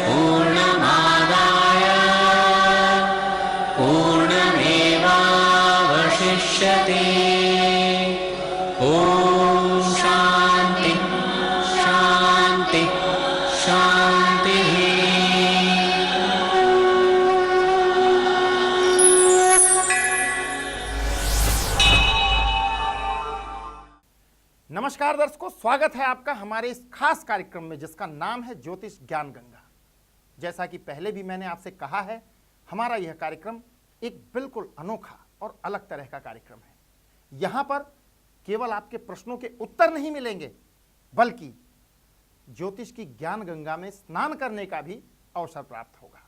पूर्णमादाय पूर्णमेवावशिष्यते। ॐ शान्ति शान्ति शान्तिः। नमस्कार दर्शकों, स्वागत है आपका हमारे इस खास कार्यक्रम में जिसका नाम है ज्योतिष ज्ञान गंगा। जैसा कि पहले भी मैंने आपसे कहा है, हमारा यह कार्यक्रम एक बिल्कुल अनोखा और अलग तरह का कार्यक्रम है। यहाँ पर केवल आपके प्रश्नों के उत्तर नहीं मिलेंगे, बल्कि ज्योतिष की ज्ञान गंगा में स्नान करने का भी अवसर प्राप्त होगा।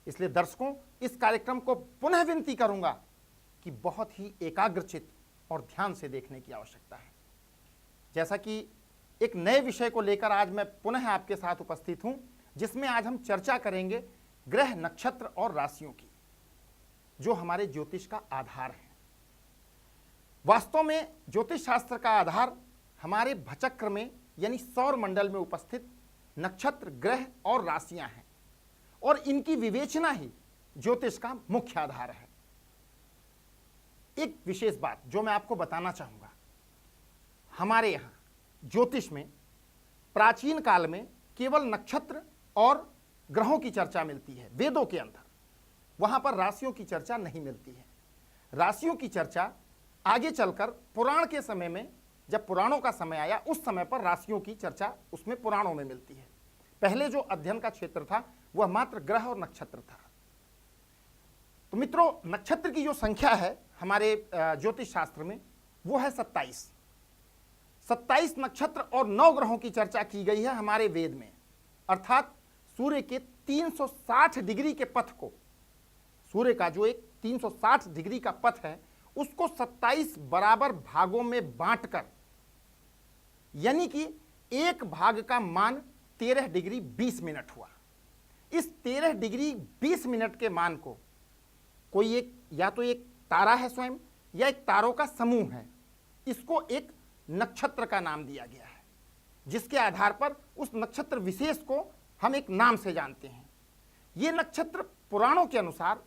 इसलिए दर्शकों, इस कार्यक्रम को पुनः विनती करूंगा कि बहुत ही एकाग्रचित और ध्यान से देखने की आवश्यकता है। जैसा कि एक नए विषय को लेकर आज मैं पुनः आपके साथ उपस्थित हूं, जिसमें आज हम चर्चा करेंगे ग्रह, नक्षत्र और राशियों की, जो हमारे ज्योतिष का आधार है। वास्तव में ज्योतिष शास्त्र का आधार हमारे भचक्र में यानी सौर मंडल में उपस्थित नक्षत्र, ग्रह और राशियां हैं, और इनकी विवेचना ही ज्योतिष का मुख्य आधार है। एक विशेष बात जो मैं आपको बताना चाहूंगा, हमारे यहाँ ज्योतिष में प्राचीन काल में केवल नक्षत्र और ग्रहों की चर्चा मिलती है। वेदों के अंदर वहां पर राशियों की चर्चा नहीं मिलती है। राशियों की चर्चा आगे चलकर पुराण के समय में, जब पुराणों का समय आया, उस समय पर राशियों की चर्चा उसमें पुराणों में मिलती है। पहले जो अध्ययन का क्षेत्र था वह मात्र ग्रह और नक्षत्र था। तो मित्रों, नक्षत्र की जो संख्या है हमारे ज्योतिष शास्त्र में वो है 27। 27 नक्षत्र और 9 ग्रहों की चर्चा की गई है हमारे वेद में। अर्थात सूर्य के 360 डिग्री के पथ को, सूर्य का जो एक 360 डिग्री का पथ है, उसको 27 बराबर भागों में बांटकर, यानी कि एक भाग का मान 13 डिग्री 20 मिनट हुआ। इस 13 डिग्री 20 मिनट के मान को कोई एक, या तो एक तारा है स्वयं, या एक तारों का समूह है, इसको एक नक्षत्र का नाम दिया गया है, जिसके आधार पर उस नक्षत्र विशेष को हम एक नाम से जानते हैं। ये नक्षत्र पुराणों के अनुसार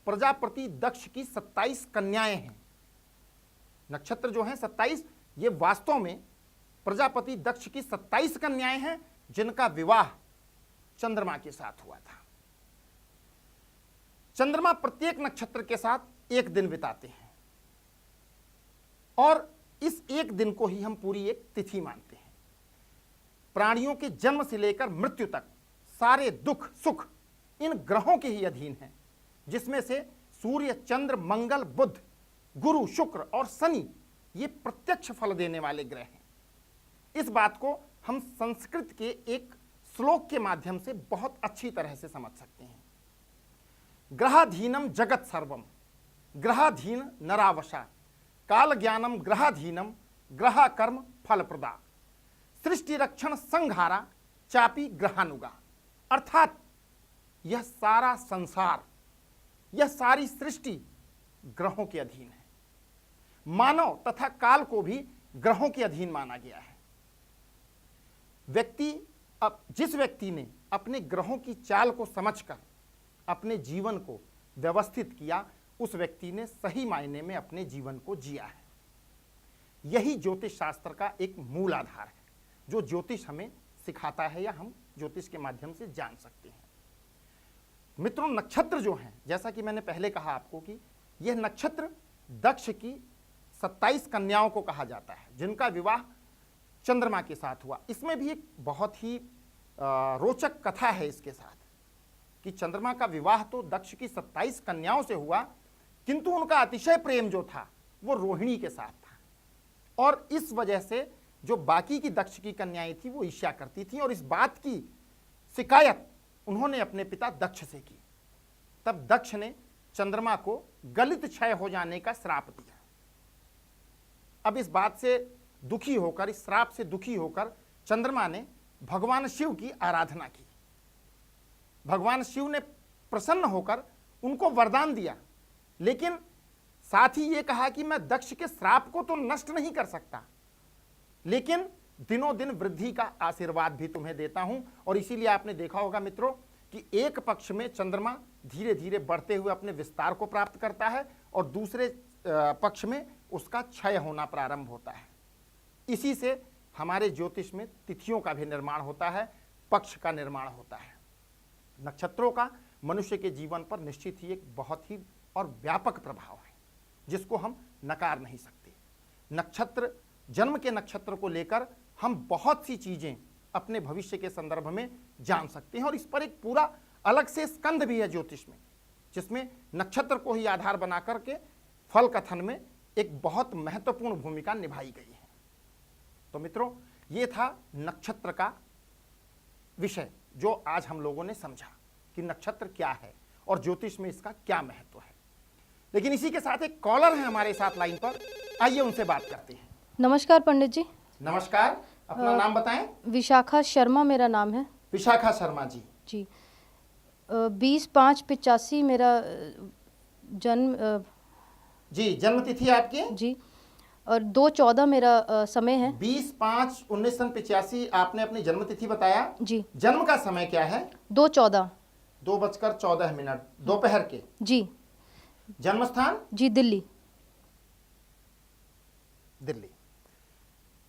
प्रजापति दक्ष की 27 कन्याएं हैं। नक्षत्र जो हैं 27, ये वास्तव में प्रजापति दक्ष की 27 कन्याएं हैं, जिनका विवाह चंद्रमा के साथ हुआ था। चंद्रमा प्रत्येक नक्षत्र के साथ एक दिन बिताते हैं, और इस एक दिन को ही हम पूरी एक तिथि मानते हैं। प्राणियों के जन्म से लेकर मृत्यु तक सारे दुख सुख इन ग्रहों के ही अधीन हैं, जिसमें से सूर्य, चंद्र, मंगल, बुध, गुरु, शुक्र और शनि ये प्रत्यक्ष फल देने वाले ग्रह हैं। इस बात को हम संस्कृत के एक श्लोक के माध्यम से बहुत अच्छी तरह से समझ सकते हैं। ग्रहाधीनम जगत सर्वम, ग्रहाधीन नरावशा, काल ज्ञानम ग्रहाधीनम, ग्रह कर्म फल प्रदा, सृष्टि रक्षण संहारा चापी ग्रहानुगा। अर्थात यह सारा संसार, यह सारी सृष्टि ग्रहों के अधीन है। मानव तथा काल को भी ग्रहों के अधीन माना गया है। जिस व्यक्ति ने अपने ग्रहों की चाल को समझकर अपने जीवन को व्यवस्थित किया, उस व्यक्ति ने सही मायने में अपने जीवन को जिया है। यही ज्योतिष शास्त्र का एक मूल आधार है, जो ज्योतिष हमें सिखाता है या हम ज्योतिष के माध्यम से जान सकते हैं। मित्रों, नक्षत्र जो हैं, जैसा कि मैंने पहले कहा आपको कि यह नक्षत्र दक्ष की 27 कन्याओं को कहा जाता है, जिनका विवाह चंद्रमा के साथ हुआ। इसमें भी एक बहुत ही रोचक कथा है इसके साथ, कि चंद्रमा का विवाह तो दक्ष की 27 कन्याओं से हुआ, किंतु उनका अतिशय प्रेम जो था वो रोहिणी के साथ था, और इस वजह से जो बाकी की दक्ष की कन्याएं थी वो ईर्ष्या करती थी, और इस बात की शिकायत उन्होंने अपने पिता दक्ष से की। तब दक्ष ने चंद्रमा को गलित क्षय हो जाने का श्राप दिया। अब इस बात से दुखी होकर, इस श्राप से दुखी होकर चंद्रमा ने भगवान शिव की आराधना की। भगवान शिव ने प्रसन्न होकर उनको वरदान दिया, लेकिन साथ ही ये कहा कि मैं दक्ष के श्राप को तो नष्ट नहीं कर सकता, लेकिन दिनों दिन वृद्धि का आशीर्वाद भी तुम्हें देता हूं। और इसीलिए आपने देखा होगा मित्रों कि एक पक्ष में चंद्रमा धीरे धीरे बढ़ते हुए अपने विस्तार को प्राप्त करता है और दूसरे पक्ष में उसका क्षय होना प्रारंभ होता है। इसी से हमारे ज्योतिष में तिथियों का भी निर्माण होता है, पक्ष का निर्माण होता है। नक्षत्रों का मनुष्य के जीवन पर निश्चित ही एक बहुत ही और व्यापक प्रभाव है, जिसको हम नकार नहीं सकते। नक्षत्र, जन्म के नक्षत्र को लेकर हम बहुत सी चीजें अपने भविष्य के संदर्भ में जान सकते हैं और इस पर एक पूरा अलग से स्कंध भी है ज्योतिष में, जिसमें नक्षत्र को ही आधार बना करके फल कथन में एक बहुत महत्वपूर्ण भूमिका निभाई गई है। तो मित्रों, ये था नक्षत्र का विषय जो आज हम लोगों ने समझा कि नक्षत्र क्या है और ज्योतिष में इसका क्या महत्व है। लेकिन इसी के साथ एक कॉलर है हमारे साथ लाइन पर, आइए उनसे बात करते हैं। नमस्कार पंडित जी। नमस्कार, अपना नाम बताएं। विशाखा शर्मा मेरा नाम है। विशाखा शर्मा जी। जी 20/5/85 मेरा जन्म जी, जन्म तिथि आपकी? जी, और 2/14 मेरा समय है। 20/5/1985 आपने अपनी जन्म तिथि बताया जी। जन्म का समय क्या है? 2/14 2:14 दोपहर के। जी। जन्म स्थान? जी दिल्ली। दिल्ली।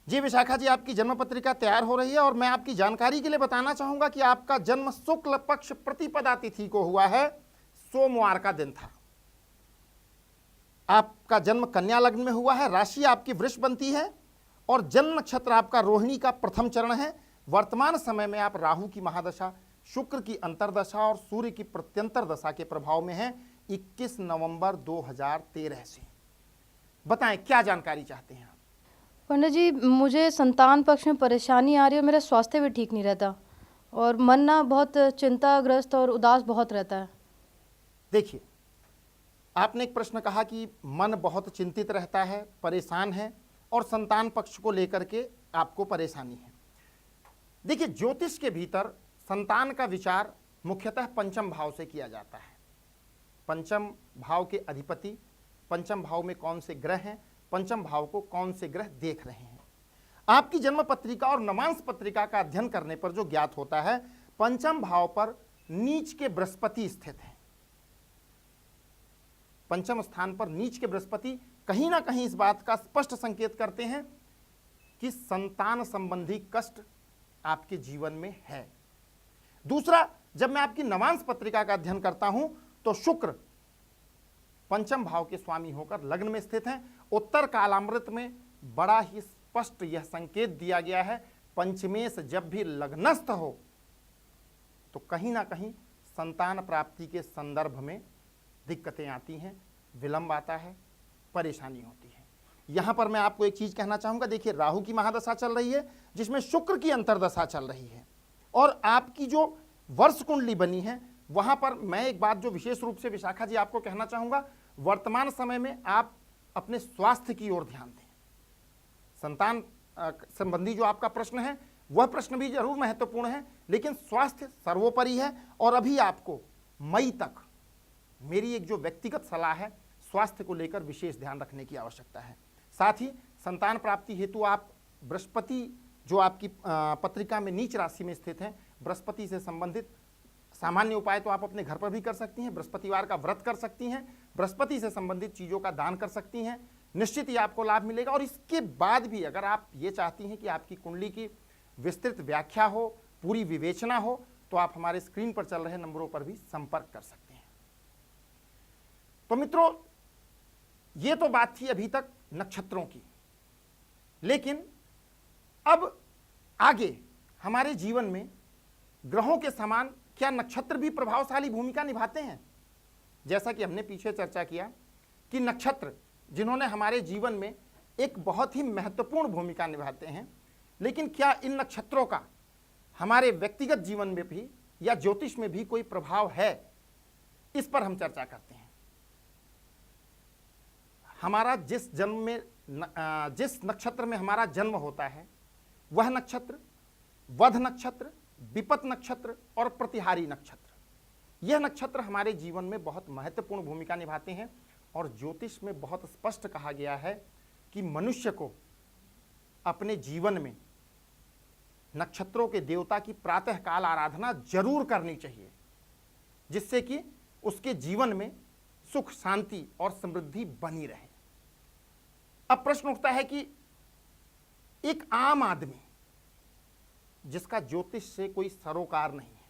जी विशाखा जी, आपकी जन्म पत्रिका तैयार हो रही है और मैं आपकी जानकारी के लिए बताना चाहूंगा कि आपका जन्म शुक्ल पक्ष प्रतिपदा तिथि को हुआ है, सोमवार का दिन था। आपका जन्म कन्या लग्न में हुआ है, राशि आपकी वृष बनती है और जन्म नक्षत्र आपका रोहिणी का प्रथम चरण है। वर्तमान समय में आप राहु की महादशा, शुक्र की अंतरदशा और सूर्य की प्रत्यंतर दशा के प्रभाव में हैं 21 नवंबर 2013 से। बताएं क्या जानकारी चाहते हैं आप? पंडित जी, मुझे संतान पक्ष में परेशानी आ रही है और मेरा स्वास्थ्य भी ठीक नहीं रहता और मन ना बहुत चिंताग्रस्त और उदास बहुत रहता है। देखिए, आपने एक प्रश्न कहा कि मन बहुत चिंतित रहता है, परेशान है और संतान पक्ष को लेकर के आपको परेशानी है। देखिए, ज्योतिष के भीतर संतान का विचार मुख्यतः पंचम भाव से किया जाता है। पंचम भाव के अधिपति, पंचम भाव में कौन से ग्रह हैं, पंचम भाव को कौन से ग्रह देख रहे हैं, आपकी जन्म पत्रिका और नवांश पत्रिका का अध्ययन करने पर जो ज्ञात होता है, पंचम भाव पर नीच के बृहस्पति स्थित हैं। पंचम स्थान पर नीच के बृहस्पति कहीं ना कहीं इस बात का स्पष्ट संकेत करते हैं कि संतान संबंधी कष्ट आपके जीवन में है। दूसरा, जब मैं आपकी नवांश पत्रिका का अध्ययन करता हूं तो शुक्र पंचम भाव के स्वामी होकर लग्न में स्थित हैं। उत्तर कालामृत में बड़ा ही स्पष्ट यह संकेत दिया गया है, पंचमेश जब भी लग्नस्थ हो तो कहीं ना कहीं संतान प्राप्ति के संदर्भ में दिक्कतें आती हैं, विलंब आता है, परेशानी होती है। यहां पर मैं आपको एक चीज कहना चाहूंगा। देखिए, राहु की महादशा चल रही है जिसमें शुक्र की अंतरदशा चल रही है और आपकी जो वर्ष कुंडली बनी है वहां पर मैं एक बात जो विशेष रूप से विशाखा जी आपको कहना चाहूंगा, वर्तमान समय में आप अपने स्वास्थ्य की ओर ध्यान दें। संतान संबंधी जो आपका प्रश्न है वह प्रश्न भी जरूर महत्वपूर्ण है, लेकिन स्वास्थ्य सर्वोपरि है और अभी आपको मई तक मेरी एक जो व्यक्तिगत सलाह है, स्वास्थ्य को लेकर विशेष ध्यान रखने की आवश्यकता है। साथ ही संतान प्राप्ति हेतु आप बृहस्पति जो आपकी पत्रिका में नीच राशि में स्थित है, बृहस्पति से संबंधित सामान्य उपाय तो आप अपने घर पर भी कर सकती हैं। बृहस्पतिवार का व्रत कर सकती हैं, बृहस्पति से संबंधित चीज़ों का दान कर सकती हैं, निश्चित ही आपको लाभ मिलेगा। और इसके बाद भी अगर आप ये चाहती हैं कि आपकी कुंडली की विस्तृत व्याख्या हो, पूरी विवेचना हो, तो आप हमारे स्क्रीन पर चल रहे नंबरों पर भी संपर्क कर सकते हैं। तो मित्रों, ये तो बात थी अभी तक नक्षत्रों की, लेकिन अब आगे हमारे जीवन में ग्रहों के समान क्या नक्षत्र भी प्रभावशाली भूमिका निभाते हैं? जैसा कि हमने पीछे चर्चा किया कि नक्षत्र जिन्होंने हमारे जीवन में एक बहुत ही महत्वपूर्ण भूमिका निभाते हैं, लेकिन क्या इन नक्षत्रों का हमारे व्यक्तिगत जीवन में भी या ज्योतिष में भी कोई प्रभाव है? इस पर हम चर्चा करते हैं। हमारा जिस नक्षत्र में हमारा जन्म होता है वह नक्षत्र वध नक्षत्र, विपत नक्षत्र और प्रतिहारी नक्षत्र, यह नक्षत्र हमारे जीवन में बहुत महत्वपूर्ण भूमिका निभाते हैं। और ज्योतिष में बहुत स्पष्ट कहा गया है कि मनुष्य को अपने जीवन में नक्षत्रों के देवता की प्रातःकाल आराधना जरूर करनी चाहिए, जिससे कि उसके जीवन में सुख, शांति और समृद्धि बनी रहे। अब प्रश्न उठता है कि एक आम आदमी जिसका ज्योतिष से कोई सरोकार नहीं है,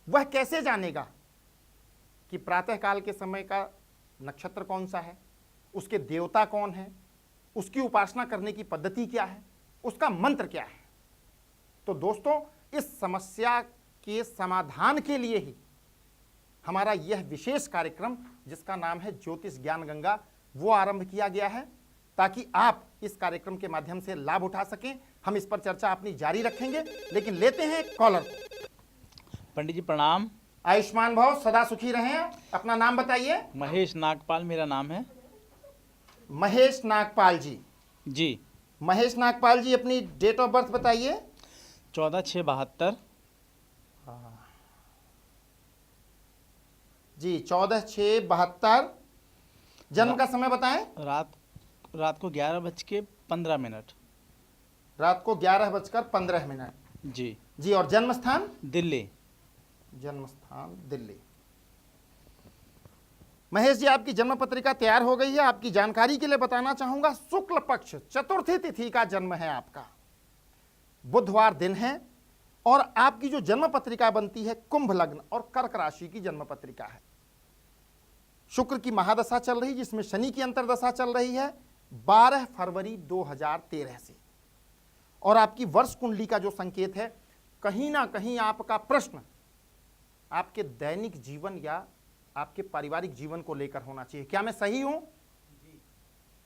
वह कैसे जानेगा कि प्रातःकाल के समय का नक्षत्र कौन सा है, उसके देवता कौन है, उसकी उपासना करने की पद्धति क्या है, उसका मंत्र क्या है। तो दोस्तों, इस समस्या के समाधान के लिए ही हमारा यह विशेष कार्यक्रम, जिसका नाम है ज्योतिष ज्ञान गंगा, वो आरंभ किया गया है, ताकि आप इस कार्यक्रम के माध्यम से लाभ उठा सकें। हम इस पर चर्चा अपनी जारी रखेंगे, लेकिन लेते हैं कॉलर को। पंडित जी प्रणाम। आयुष्मान भव, सदा सुखी रहें। अपना नाम बताइए। महेश नागपाल मेरा नाम है। महेश नागपाल जी। जी। महेश नागपाल जी, अपनी डेट ऑफ बर्थ बताइए। 14/6/72। जी, 14/6/72। जन्म का समय बताएं। रात को 11:15। रात को 11:15। जी जी, और जन्म स्थान? दिल्ली। जन्म स्थान दिल्ली। महेश जी, आपकी जन्म पत्रिका तैयार हो गई है। आपकी जानकारी के लिए बताना चाहूंगा, शुक्ल पक्ष चतुर्थी तिथि का जन्म है आपका, बुधवार दिन है, और आपकी जो जन्म पत्रिका बनती है कुंभ लग्न और कर्क राशि की जन्म पत्रिका है। शुक्र की महादशा चल रही, जिसमें शनि की अंतरदशा चल रही है 12 फरवरी 2013 से। और आपकी वर्ष कुंडली का जो संकेत है, कहीं ना कहीं आपका प्रश्न आपके दैनिक जीवन या आपके पारिवारिक जीवन को लेकर होना चाहिए। क्या मैं सही हूं?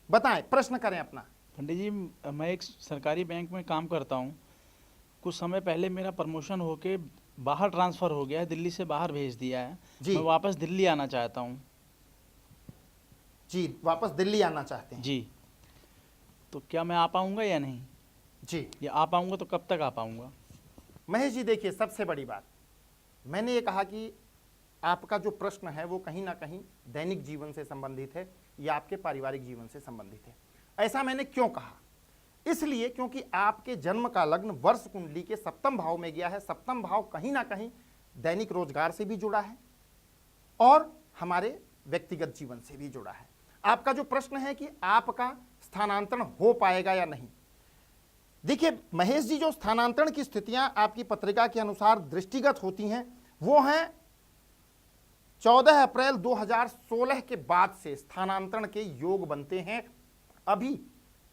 बताएं, प्रश्न करें अपना। पंडित जी, मैं एक सरकारी बैंक में काम करता हूँ। कुछ समय पहले मेरा प्रमोशन होके बाहर ट्रांसफ़र हो गया है, दिल्ली से बाहर भेज दिया है। मैं वापस दिल्ली आना चाहता हूँ। जी, वापस दिल्ली आना चाहते हैं? जी। तो क्या मैं आ पाऊँगा या नहीं? जी। या आ पाऊँगा तो कब तक आ पाऊँगा? महेश जी, देखिए, सबसे बड़ी बात मैंने ये कहा कि आपका जो प्रश्न है वो कहीं ना कहीं दैनिक जीवन से संबंधित है या आपके पारिवारिक जीवन से संबंधित है। ऐसा मैंने क्यों कहा? इसलिए क्योंकि आपके जन्म का लग्न वर्ष कुंडली के सप्तम भाव में गया है। सप्तम भाव कहीं ना कहीं दैनिक रोजगार से भी जुड़ा है और हमारे व्यक्तिगत जीवन से भी जुड़ा है। आपका जो प्रश्न है कि आपका स्थानांतरण हो पाएगा या नहीं, देखिए महेश जी, जो स्थानांतरण की स्थितियां आपकी पत्रिका के अनुसार दृष्टिगत होती हैं, वो हैं 14 अप्रैल 2016 के बाद से स्थानांतरण के योग बनते हैं। अभी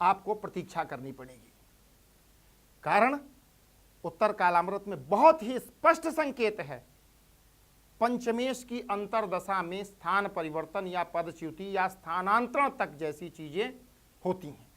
आपको प्रतीक्षा करनी पड़ेगी, कारण उत्तर कालामृत में बहुत ही स्पष्ट संकेत है। पंचमेश की अंतरदशा में स्थान परिवर्तन या पदच्युति या स्थानांतरण तक जैसी चीजें होती हैं।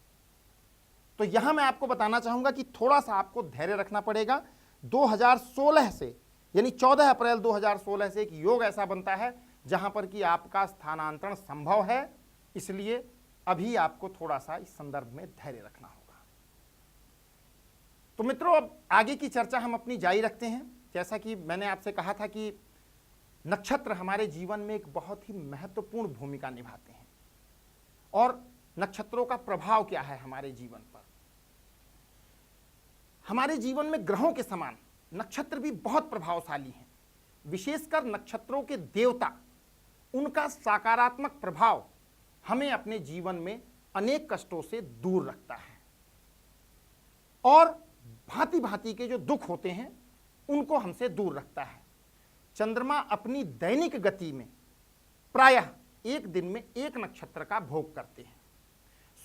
तो यहां मैं आपको बताना चाहूंगा कि थोड़ा सा आपको धैर्य रखना पड़ेगा। 2016 से, यानी 14 अप्रैल 2016 से एक योग ऐसा बनता है जहां पर कि आपका स्थानांतरण संभव है। इसलिए अभी आपको थोड़ा सा इस संदर्भ में धैर्य रखना होगा। तो मित्रों, अब आगे की चर्चा हम अपनी जारी रखते हैं। जैसा कि मैंने आपसे कहा था कि नक्षत्र हमारे जीवन में एक बहुत ही महत्वपूर्ण भूमिका निभाते हैं, और नक्षत्रों का प्रभाव क्या है हमारे जीवन पर। हमारे जीवन में ग्रहों के समान नक्षत्र भी बहुत प्रभावशाली हैं। विशेषकर नक्षत्रों के देवता, उनका सकारात्मक प्रभाव हमें अपने जीवन में अनेक कष्टों से दूर रखता है, और भांति भांति के जो दुख होते हैं उनको हमसे दूर रखता है। चंद्रमा अपनी दैनिक गति में प्रायः एक दिन में एक नक्षत्र का भोग करते हैं।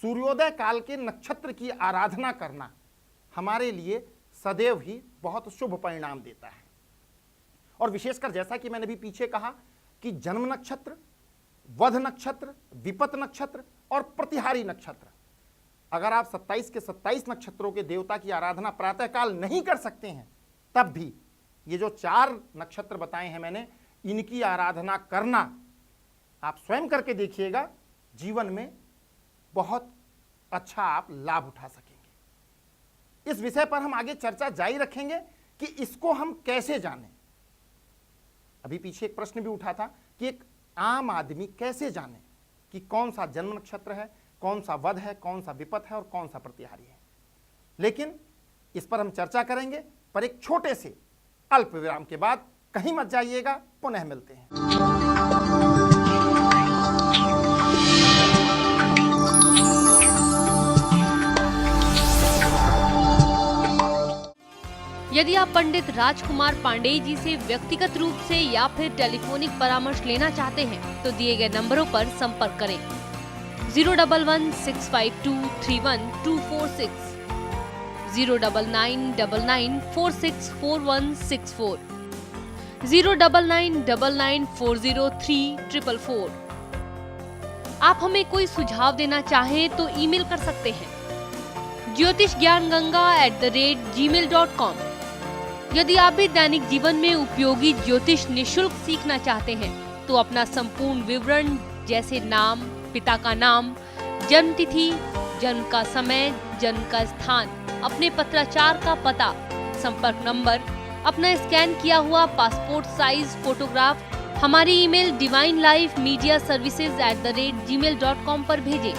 सूर्योदय काल के नक्षत्र की आराधना करना हमारे लिए सदैव ही बहुत शुभ परिणाम देता है। और विशेषकर जैसा कि मैंने भी पीछे कहा कि जन्म नक्षत्र, वध नक्षत्र, विपत नक्षत्र और प्रतिहारी नक्षत्र, अगर आप 27 के 27 नक्षत्रों के देवता की आराधना प्रातःकाल नहीं कर सकते हैं, तब भी ये जो 4 नक्षत्र बताए हैं मैंने, इनकी आराधना करना आप स्वयं करके देखिएगा, जीवन में बहुत अच्छा आप लाभ उठा सकेंगे। इस विषय पर हम आगे चर्चा जारी रखेंगे कि इसको हम कैसे जानें। अभी पीछे एक प्रश्न भी उठा था कि एक आम आदमी कैसे जाने कि कौन सा जन्म नक्षत्र है, कौन सा वध है, कौन सा विपत है और कौन सा प्रतिहारी है। लेकिन इस पर हम चर्चा करेंगे, पर एक छोटे से अल्प विराम के बाद। कहीं मत जाइएगा, पुनः मिलते हैं। यदि आप पंडित राजकुमार पांडेय जी से व्यक्तिगत रूप से या फिर टेलीफोनिक परामर्श लेना चाहते हैं तो दिए गए नंबरों पर संपर्क करें 011-652-31246, 09999464164, 09999403444। आप हमें कोई सुझाव देना चाहें तो ईमेल कर सकते हैं jyotisgyanगंगा@gmail.com। यदि आप भी दैनिक जीवन में उपयोगी ज्योतिष निशुल्क सीखना चाहते हैं तो अपना संपूर्ण विवरण जैसे नाम, पिता का नाम, जन्म तिथि, जन्म का समय, जन्म का स्थान, अपने पत्राचार का पता, संपर्क नंबर, अपना स्कैन किया हुआ पासपोर्ट साइज फोटोग्राफ हमारी ईमेल divinelifemediaservices@gmail.com पर भेजें।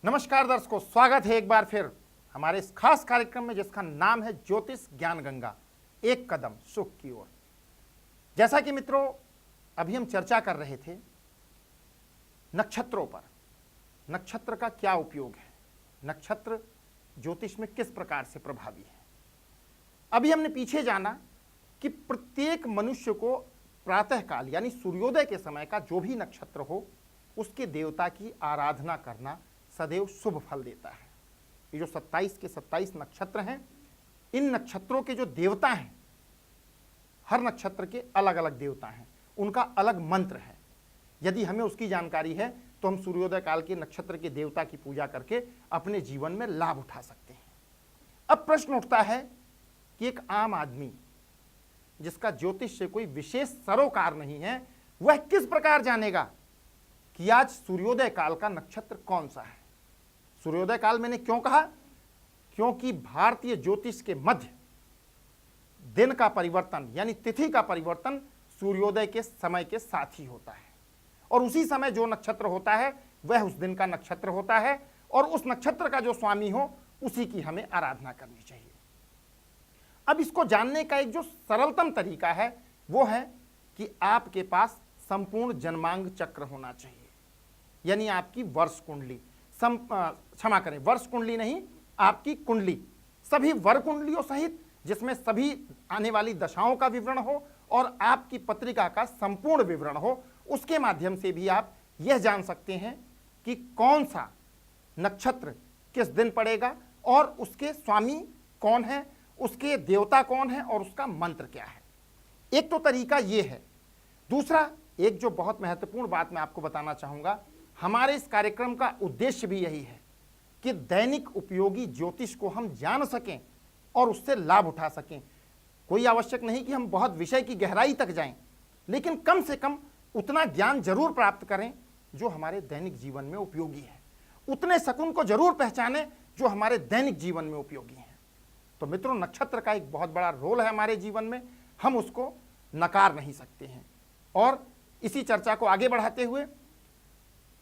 नमस्कार दर्शकों, स्वागत है एक बार फिर हमारे इस खास कार्यक्रम में जिसका नाम है ज्योतिष ज्ञान गंगा, एक कदम सुख की ओर। जैसा कि मित्रों अभी हम चर्चा कर रहे थे नक्षत्रों पर, नक्षत्र का क्या उपयोग है, नक्षत्र ज्योतिष में किस प्रकार से प्रभावी है। अभी हमने पीछे जाना कि प्रत्येक मनुष्य को प्रातःकाल यानी सूर्योदय के समय का जो भी नक्षत्र हो उसके देवता की आराधना करना सदैव शुभ फल देता है। ये जो 27 के 27 नक्षत्र हैं, इन नक्षत्रों के जो देवता हैं, हर नक्षत्र के अलग अलग देवता हैं, उनका अलग मंत्र है। यदि हमें उसकी जानकारी है तो हम सूर्योदय काल के नक्षत्र के देवता की पूजा करके अपने जीवन में लाभ उठा सकते हैं। अब प्रश्न उठता है कि एक आम आदमी जिसका ज्योतिष से कोई विशेष सरोकार नहीं है, वह किस प्रकार जानेगा कि आज सूर्योदय काल का नक्षत्र कौन सा है। सूर्योदय काल मैंने क्यों कहा? क्योंकि भारतीय ज्योतिष के मध्य दिन का परिवर्तन यानी तिथि का परिवर्तन सूर्योदय के समय के साथ ही होता है, और उसी समय जो नक्षत्र होता है वह उस दिन का नक्षत्र होता है, और उस नक्षत्र का जो स्वामी हो उसी की हमें आराधना करनी चाहिए। अब इसको जानने का एक जो सरलतम तरीका है वो है कि आपके पास संपूर्ण जन्मांग चक्र होना चाहिए, यानी आपकी वर्ष कुंडली, क्षमा करें, वर्ष कुंडली नहीं, आपकी कुंडली, सभी वर कुंडलियों सहित जिसमें सभी आने वाली दशाओं का विवरण हो और आपकी पत्रिका का संपूर्ण विवरण हो। उसके माध्यम से भी आप यह जान सकते हैं कि कौन सा नक्षत्र किस दिन पड़ेगा और उसके स्वामी कौन है, उसके देवता कौन है और उसका मंत्र क्या है। एक तो तरीका ये है। दूसरा, एक जो बहुत महत्वपूर्ण बात मैं आपको बताना चाहूँगा, हमारे इस कार्यक्रम का उद्देश्य भी यही है कि दैनिक उपयोगी ज्योतिष को हम जान सकें और उससे लाभ उठा सकें। कोई आवश्यक नहीं कि हम बहुत विषय की गहराई तक जाएं, लेकिन कम से कम उतना ज्ञान जरूर प्राप्त करें जो हमारे दैनिक जीवन में उपयोगी है, उतने शकुन को जरूर पहचानें जो हमारे दैनिक जीवन में उपयोगी हैं। तो मित्रों, नक्षत्र का एक बहुत बड़ा रोल है हमारे जीवन में, हम उसको नकार नहीं सकते हैं। और इसी चर्चा को आगे बढ़ाते हुए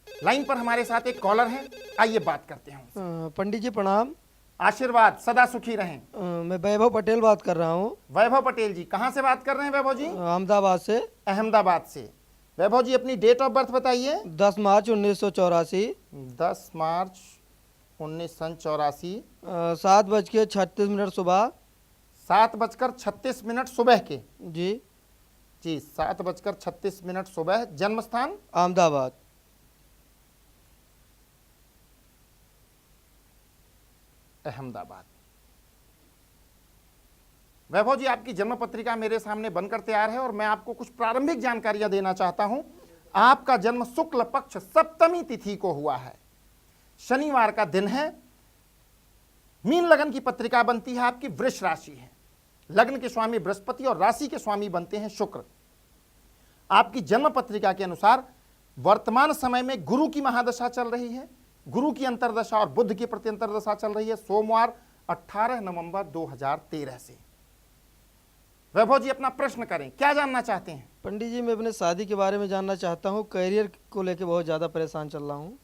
लाइन पर हमारे साथ एक कॉलर है, आइए बात करते हैं। पंडित जी प्रणाम। आशीर्वाद, सदा सुखी रहें। मैं वैभव पटेल बात कर रहा हूँ। वैभव पटेल जी, कहाँ से बात कर रहे हैं वैभव जी? अहमदाबाद से। अहमदाबाद से। वैभव जी अपनी डेट ऑफ बर्थ बताइए। 10 मार्च 1984। 10 मार्च 1984। 7:36 सुबह। 7:36 सुबह के जी 7:36 सुबह। जन्म स्थान? अहमदाबाद। अहमदाबाद। वैभव जी, आपकी जन्म पत्रिका मेरे सामने बनकर तैयार है और मैं आपको कुछ प्रारंभिक जानकारियां देना चाहता हूं। आपका जन्म शुक्ल पक्ष सप्तमी तिथि को हुआ है, शनिवार का दिन है। मीन लगन की पत्रिका बनती है, आपकी वृष राशि है। लग्न के स्वामी बृहस्पति और राशि के स्वामी बनते हैं शुक्र। आपकी जन्म पत्रिका के अनुसार वर्तमान समय में गुरु की महादशा चल रही है, गुरु की अंतरदशा और बुध की प्रत्यंतर दशा चल रही है सोमवार 18 नवंबर 2013 से। वैभव जी अपना प्रश्न करें, क्या जानना चाहते हैं? पंडित जी मैं अपने शादी के बारे में जानना चाहता हूँ। करियर को लेकर बहुत ज़्यादा परेशान चल रहा हूँ।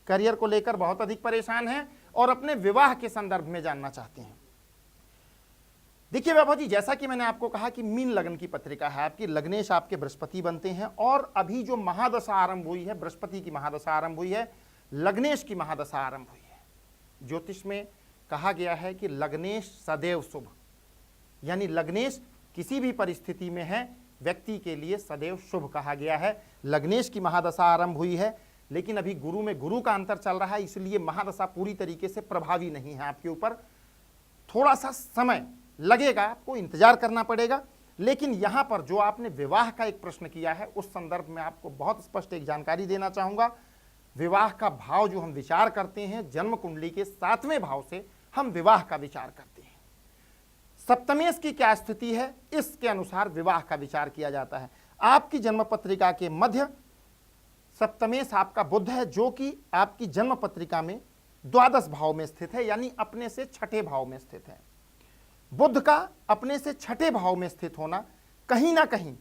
करियर को लेकर बहुत अधिक परेशान हैं और अपने विवाह के संदर्भ में जानना चाहते हैं। देखिए वैभव जी, जैसा कि मैंने आपको कहा कि मीन लग्न की पत्रिका है आपकी, लग्नेश आपके बृहस्पति बनते हैं और अभी जो महादशा आरंभ हुई है, बृहस्पति की महादशा आरंभ हुई है, लग्नेश की महादशा आरंभ हुई है। ज्योतिष में कहा गया है कि लग्नेश सदैव शुभ, यानी लग्नेश किसी भी परिस्थिति में है व्यक्ति के लिए सदैव शुभ कहा गया है। लग्नेश की महादशा आरंभ हुई है, लेकिन अभी गुरु में गुरु का अंतर चल रहा है, इसलिए महादशा पूरी तरीके से प्रभावी नहीं है आपके ऊपर। थोड़ा सा समय लगेगा, आपको इंतजार करना पड़ेगा। लेकिन यहां पर जो आपने विवाह का एक प्रश्न किया है, उस संदर्भ में आपको बहुत स्पष्ट एक जानकारी देना चाहूंगा। विवाह का भाव जो हम विचार करते हैं, जन्म कुंडली के 7वें भाव से हम विवाह का विचार करते हैं। सप्तमेश की क्या स्थिति है, इसके अनुसार विवाह का विचार किया जाता है। आपकी जन्म पत्रिका के मध्य सप्तमेश आपका बुध है, जो कि आपकी जन्म पत्रिका में द्वादश भाव में स्थित है, यानी अपने से छठे भाव में स्थित है। बुध का अपने से छठे भाव में स्थित होना कहीं ना कहीं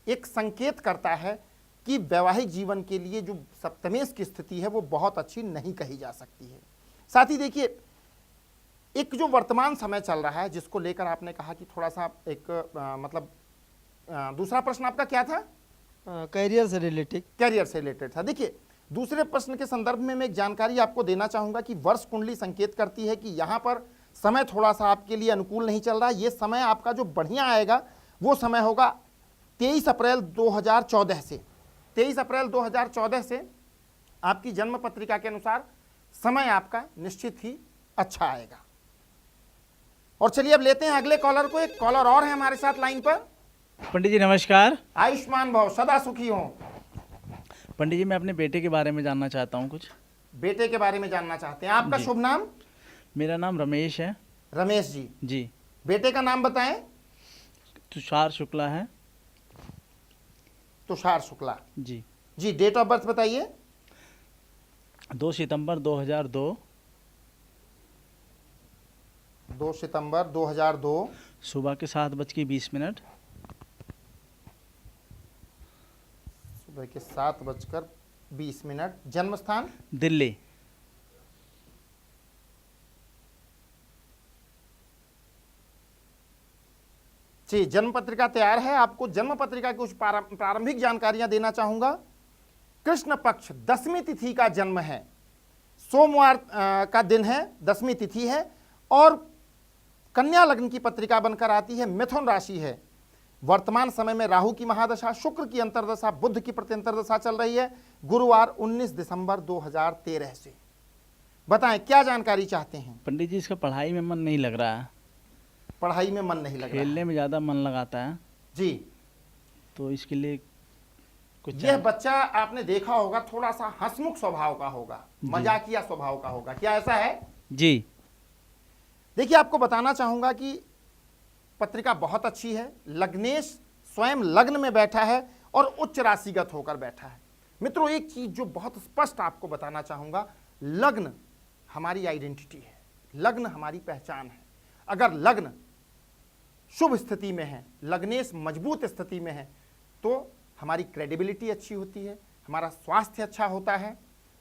एक संकेत करता है कि वैवाहिक जीवन के लिए जो सप्तमेश की स्थिति है वो बहुत अच्छी नहीं कही जा सकती है। साथ ही देखिए, एक जो वर्तमान समय चल रहा है जिसको लेकर आपने कहा कि थोड़ा सा एक दूसरा प्रश्न आपका क्या था? करियर से रिलेटेड। कैरियर से रिलेटेड था। देखिए, दूसरे प्रश्न के संदर्भ में मैं एक जानकारी आपको देना चाहूंगा कि वर्ष कुंडली संकेत करती है कि यहाँ पर समय थोड़ा सा आपके लिए अनुकूल नहीं चल रहा। ये समय आपका जो बढ़िया आएगा वो समय होगा 23 अप्रैल 2014 से। 23 अप्रैल 2014 से आपकी जन्म पत्रिका के अनुसार समय आपका निश्चित ही अच्छा आएगा। और चलिए अब लेते हैं अगले कॉलर को। एक कॉलर और है हमारे साथ लाइन पर। पंडित जी नमस्कार। आयुष्मान भव, सदा सुखी हो। पंडित जी मैं अपने बेटे के बारे में जानना चाहता हूँ कुछ। बेटे के बारे में जानना चाहते हैं। आपका शुभ नाम? मेरा नाम रमेश है। रमेश जी। जी। बेटे का नाम बताएं। तुषार शुक्ला है। तुषार शुक्ला जी। जी। डेट ऑफ बर्थ बताइए। 2 सितंबर 2002। 2 सितंबर 2002 सुबह के 7:20। सुबह के 7:20। जन्म स्थान? दिल्ली। जी, जन्म पत्रिका तैयार है। आपको जन्म पत्रिका की कुछ प्रारंभिक जानकारियां देना चाहूंगा। कृष्ण पक्ष 10वीं तिथि का जन्म है, सोमवार का दिन है, 10वीं तिथि है और कन्या लग्न की पत्रिका बनकर आती है, मिथुन राशि है। वर्तमान समय में राहु की महादशा, शुक्र की अंतर्दशा, बुध की प्रत्यंतरदशा चल रही है। गुरुवार 19 दिसंबर 2013 से। बताएं क्या जानकारी चाहते हैं? पंडित जी इसका पढ़ाई में मन नहीं लग रहा है। पढ़ाई में मन नहीं लग रहा है। खेलने में ज़्यादा मन लगाता है जी। तो इसके लिए कुछ यह बच्चा आपने देखा होगा थोड़ा सा हंसमुख स्वभाव का होगा, मजाकिया स्वभाव का होगा, क्या ऐसा है? जी। देखिए, आपको बताना चाहूंगा कि पत्रिका बहुत अच्छी है। लग्नेश स्वयं लग्न में बैठा है और उच्च राशिगत होकर बैठा है। मित्रों, एक चीज जो बहुत स्पष्ट आपको बताना चाहूंगा, लग्न हमारी आइडेंटिटी है, लग्न हमारी पहचान है। अगर लग्न शुभ स्थिति में है, लग्नेश मजबूत स्थिति में है, तो हमारी क्रेडिबिलिटी अच्छी होती है, हमारा स्वास्थ्य अच्छा होता है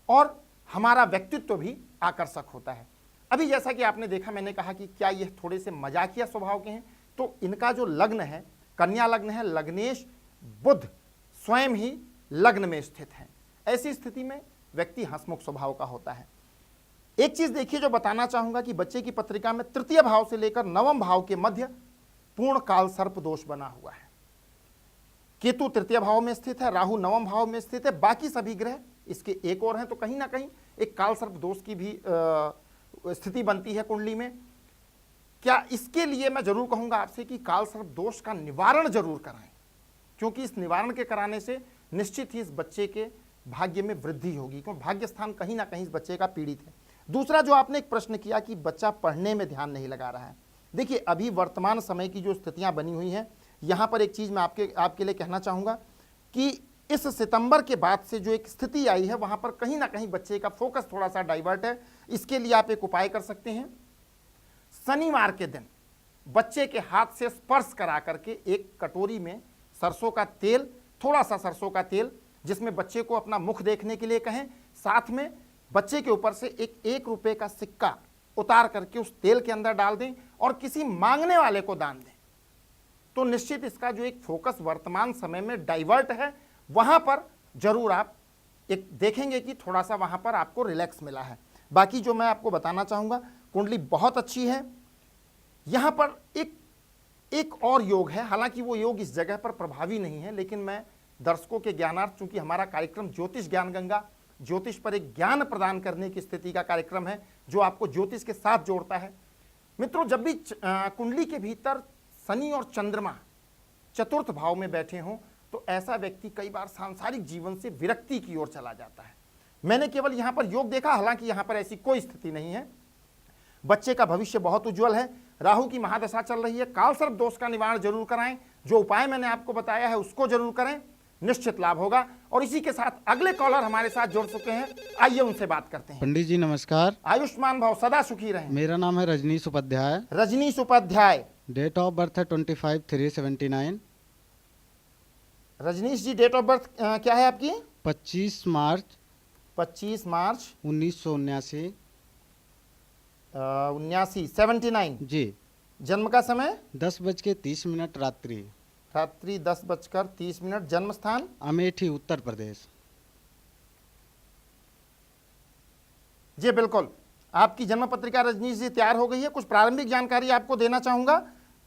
और हमारा व्यक्तित्व भी आकर्षक होता है। अभी जैसा कि आपने देखा, मैंने कहा कि क्या ये थोड़े से मजाकिया स्वभाव के हैं, तो इनका जो लग्न है कन्या लग्न है, लग्नेश बुध स्वयं ही लग्न में स्थित है। ऐसी स्थिति में व्यक्ति हंसमुख स्वभाव का होता है। एक चीज देखिए जो बताना चाहूंगा कि बच्चे की पत्रिका में तृतीय भाव से लेकर 9वें भाव के मध्य पूर्ण काल सर्प दोष बना हुआ है। केतु तृतीय भाव में स्थित है, राहु 9वें भाव में स्थित है, बाकी सभी ग्रह इसके एक और हैं, तो कहीं ना कहीं एक काल सर्प दोष की भी स्थिति बनती है कुंडली में। क्या इसके लिए मैं जरूर कहूंगा आपसे कि काल सर्प दोष का निवारण जरूर कराएं, क्योंकि इस निवारण के कराने से निश्चित ही इस बच्चे के भाग्य में वृद्धि होगी, क्योंकि भाग्य स्थान कहीं ना कहीं इस बच्चे का पीड़ित है। दूसरा जो आपने एक प्रश्न किया कि बच्चा पढ़ने में ध्यान नहीं लगा रहा है, देखिए अभी वर्तमान समय की जो स्थितियां बनी हुई हैं, यहां पर एक चीज मैं आपके लिए कहना चाहूंगा कि इस सितंबर के बाद से जो एक स्थिति आई है, वहां पर कहीं ना कहीं बच्चे का फोकस थोड़ा सा डाइवर्ट है। इसके लिए आप एक उपाय कर सकते हैं। शनिवार के दिन बच्चे के हाथ से स्पर्श करा करके एक कटोरी में सरसों का तेल, थोड़ा सा सरसों का तेल, जिसमें बच्चे को अपना मुख देखने के लिए कहें, साथ में बच्चे के ऊपर से एक रुपए का सिक्का उतार करके उस तेल के अंदर डाल दें और किसी मांगने वाले को दान दें, तो निश्चित इसका जो एक फोकस वर्तमान समय में डाइवर्ट है, वहां पर जरूर आप एक देखेंगे कि थोड़ा सा वहां पर आपको रिलैक्स मिला है। बाकी जो मैं आपको बताना चाहूंगा, कुंडली बहुत अच्छी है। यहां पर एक और योग है, हालांकि वो योग इस जगह पर प्रभावी नहीं है, लेकिन मैं दर्शकों के ज्ञानार्थ, चूंकि हमारा कार्यक्रम ज्योतिष ज्ञान गंगा, ज्योतिष पर एक ज्ञान प्रदान करने की स्थिति का कार्यक्रम है जो आपको ज्योतिष के साथ जोड़ता है। मित्रों, जब भी कुंडली के भीतर शनि और चंद्रमा चतुर्थ भाव में बैठे हों तो ऐसा व्यक्ति कई बार सांसारिक जीवन से विरक्ति की ओर चला जाता है। मैंने केवल यहां पर योग देखा, हालांकि यहां पर ऐसी कोई स्थिति नहीं है। बच्चे का भविष्य बहुत उज्जवल है। राहु की महादशा चल रही है। काल सर्प दोष का निवारण जरूर कराएं, जो उपाय मैंने आपको बताया है उसको जरूर करें, निश्चित लाभ होगा। और इसी के साथ अगले कॉलर हमारे साथ जुड़ चुके हैं, आइए उनसे बात करते हैं। पंडित जी नमस्कार। आयुष्मान भव, सदा सुखी रहें। मेरा नाम है Rajneesh Upadhyay. Rajneesh Upadhyay, date of birth है 25/3/79। Rajneesh ji, date of birth क्या है आपकी? 25 मार्च 1979 1979 79। जी। जन्म का समय 10:30 रात्रि। रात्रि 10:30। जन्म स्थान अमेठी, उत्तर प्रदेश। जी बिल्कुल, आपकी जन्म पत्रिका रजनीश जी तैयार हो गई है। कुछ प्रारंभिक जानकारी आपको देना चाहूंगा।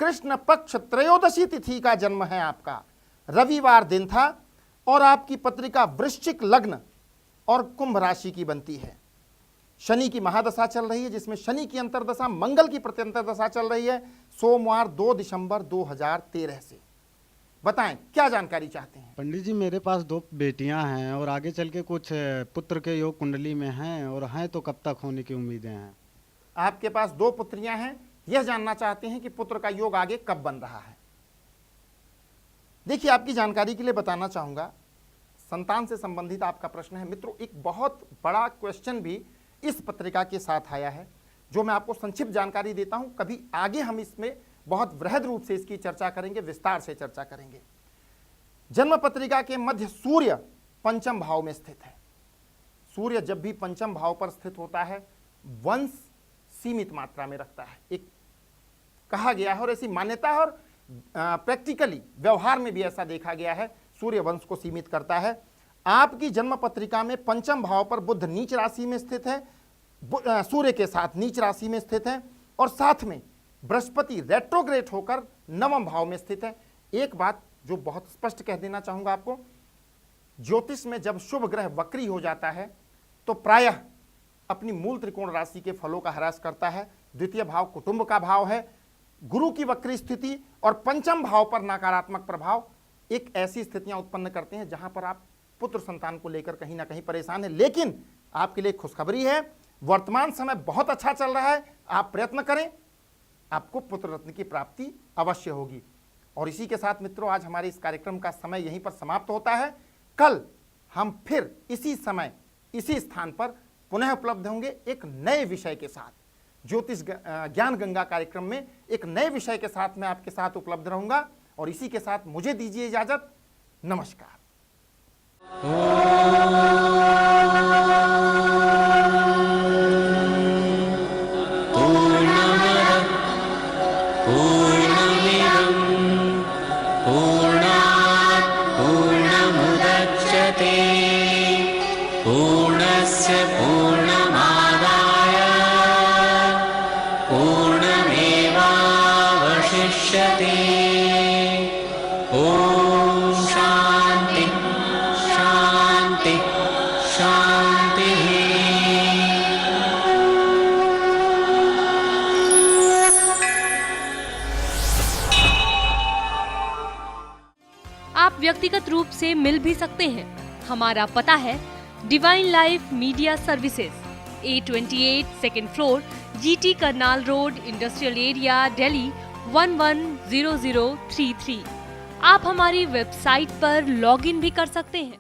कृष्ण पक्ष त्रयोदशी तिथि का जन्म है आपका, रविवार दिन था, और आपकी पत्रिका वृश्चिक लग्न और कुंभ राशि की बनती है। शनि की महादशा चल रही है, जिसमें शनि की अंतरदशा मंगल की प्रत्यंतरदशा चल रही है, सोमवार 2 दिसंबर 2013 से। बताएं क्या जानकारी चाहते हैं? पंडित जी, मेरे पास 2 बेटियां हैं और आगे चल के कुछ पुत्र के योग कुंडली में हैं, और हैं तो कब तक होने की उम्मीदें हैं? आपके पास 2 पुत्रियां हैं, यह जानना चाहते हैं कि पुत्र का योग आगे कब बन रहा है। देखिए, आपकी जानकारी के लिए बताना चाहूंगा, संतान से संबंधित आपका प्रश्न है। मित्रों, एक बहुत बड़ा क्वेश्चन भी इस पत्रिका के साथ आया है, जो मैं आपको संक्षिप्त जानकारी देता हूं। कभी आगे हम इसमें बहुत वृहद रूप से इसकी चर्चा करेंगे, विस्तार से चर्चा करेंगे। जन्म पत्रिका के मध्य सूर्य पंचम भाव में स्थित है। सूर्य जब भी पंचम भाव पर स्थित होता है, वंश सीमित मात्रा में रखता है, एक कहा गया है, और ऐसी मान्यता है, और प्रैक्टिकली व्यवहार में भी ऐसा देखा गया है, सूर्य वंश को सीमित करता है। आपकी जन्म पत्रिका में पंचम भाव पर बुध नीच राशि में स्थित है, सूर्य के साथ नीच राशि में स्थित है, और साथ में बृहस्पति रेट्रोग्रेड होकर नवम भाव में स्थित है। एक बात जो बहुत स्पष्ट कह देना चाहूंगा आपको, ज्योतिष में जब शुभ ग्रह वक्री हो जाता है तो प्रायः अपनी मूल त्रिकोण राशि के फलों का ह्रास करता है। द्वितीय भाव कुटुंब का भाव है, गुरु की वक्री स्थिति और पंचम भाव पर नकारात्मक प्रभाव एक ऐसी स्थितियां उत्पन्न करते हैं जहां पर आप पुत्र संतान को लेकर कहीं ना कहीं परेशान है। लेकिन आपके लिए खुशखबरी है, वर्तमान समय बहुत अच्छा चल रहा है। आप प्रयत्न करें, आपको पुत्र रत्न की प्राप्ति अवश्य होगी। और इसी के साथ मित्रों, आज हमारे इस कार्यक्रम का समय यहीं पर समाप्त होता है। कल हम फिर इसी समय इसी स्थान पर पुनः उपलब्ध होंगे एक नए विषय के साथ। ज्योतिष ज्ञान गंगा कार्यक्रम में एक नए विषय के साथ मैं आपके साथ उपलब्ध रहूंगा। और इसी के साथ मुझे दीजिए इजाजत। नमस्कार। पूर्णस्य पूर्णमादाय पूर्णमेवावशिष्यते। ॐ शान्ति शान्ति शान्तिः। आप व्यक्तिगत रूप से मिल भी सकते हैं। हमारा पता है divine life media services, A28 second floor, GT Karnal road, industrial area, Delhi 110033। आप हमारी वेबसाइट पर लॉगिन भी कर सकते हैं।